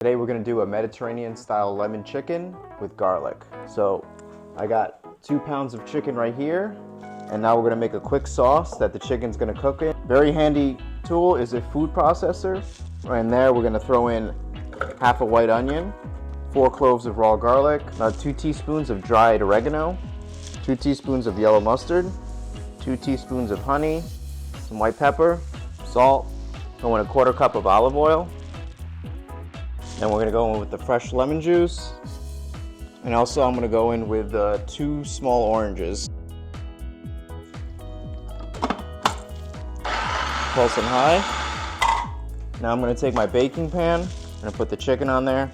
Today we're gonna do a Mediterranean style lemon chicken with garlic. So I got 2 pounds of chicken right here, and now we're gonna make a quick sauce that the chicken's gonna cook in. Very handy tool is a food processor. And there we're gonna throw in half a white onion, 4 cloves of raw garlic, 2 teaspoons of dried oregano, 2 teaspoons of yellow mustard, 2 teaspoons of honey, some white pepper, salt, throw in a 1/4 cup of olive oil. Then we're gonna go in with the fresh lemon juice. And also I'm gonna go in with 2 small oranges. Pulse on high. Now I'm gonna take my baking pan. I'm gonna put the chicken on there.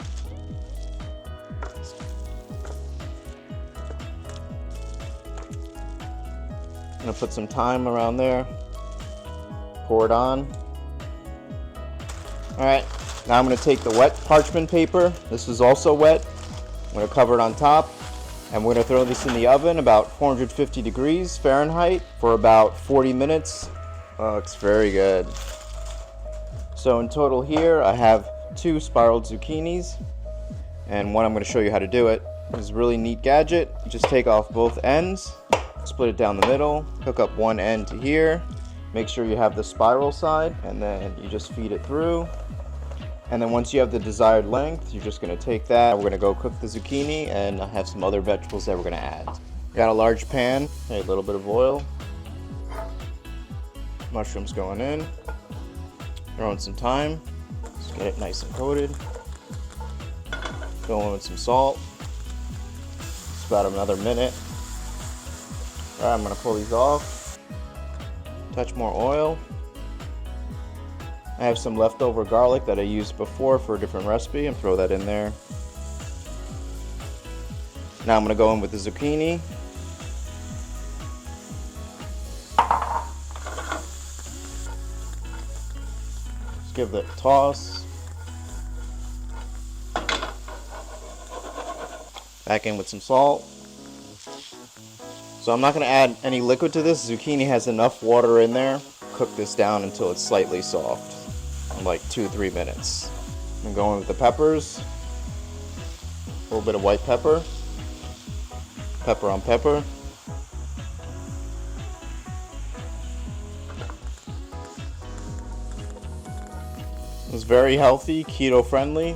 I'm gonna put some thyme around there. Pour it on. All right. Now I'm going to take the wet parchment paper. This is also wet. I'm going to cover it on top, and we're going to throw this in the oven about 450 degrees Fahrenheit for about 40 minutes. Oh, it's very good. So in total here, I have 2 spiraled zucchinis, and one I'm going to show you how to do it. It's a really neat gadget. You just take off both ends, split it down the middle, hook up one end to here, make sure you have the spiral side, and then you just feed it through. And then once you have the desired length, you're just going to take that. We're going to go cook the zucchini, and I have some other vegetables that we're going to add. Got a large pan, a little bit of oil. Mushrooms going in. Throw in some thyme. Just get it nice and coated. Go in with some salt. It's about another minute. All right, I'm going to pull these off. Touch more oil. I have some leftover garlic that I used before for a different recipe, and throw that in there. Now I'm going to go in with the zucchini. Just give it a toss. Back in with some salt. So I'm not going to add any liquid to this. Zucchini has enough water in there. Cook this down until it's slightly soft. Like 2-3 minutes. I'm going with the peppers. A little bit of white pepper. Pepper on pepper. It's very healthy, keto friendly,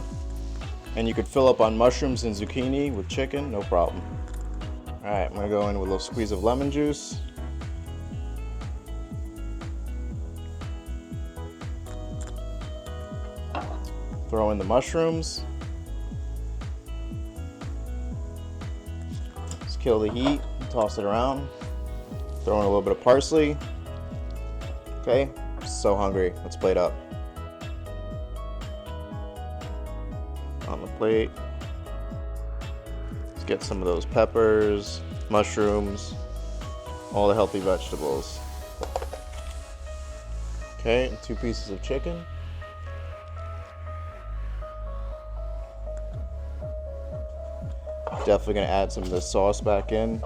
and you could fill up on mushrooms and zucchini with chicken, no problem. Alright, I'm going to go in with a little squeeze of lemon juice. Throw in the mushrooms. Just kill the heat, toss it around. Throw in a little bit of parsley. Okay, I'm so hungry. Let's plate up. On the plate. Let's get some of those peppers, mushrooms, all the healthy vegetables. Okay, and 2 pieces of chicken. Definitely going to add some of this sauce back in.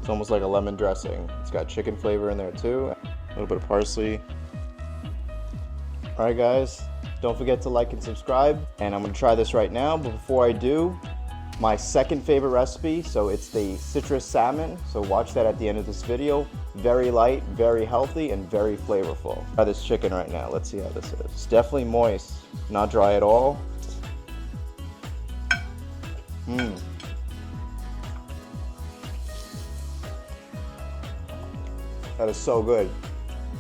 It's almost like a lemon dressing. It's got chicken flavor in there too. A little bit of parsley. Alright guys, don't forget to like and subscribe. And I'm going to try this right now, but before I do, my second favorite recipe, so it's the citrus salmon. So watch that at the end of this video. Very light, very healthy, and very flavorful. Try this chicken right now. Let's see how this is. It's definitely moist, not dry at all. That is so good.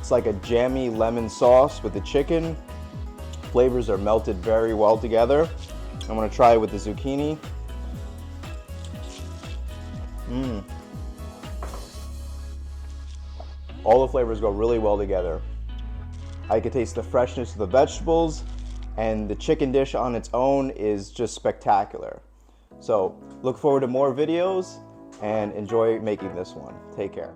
It's like a jammy lemon sauce with the chicken. Flavors are melted very well together. I'm gonna try it with the zucchini. All the flavors go really well together. I can taste the freshness of the vegetables, and the chicken dish on its own is just spectacular. So look forward to more videos and enjoy making this one. Take care.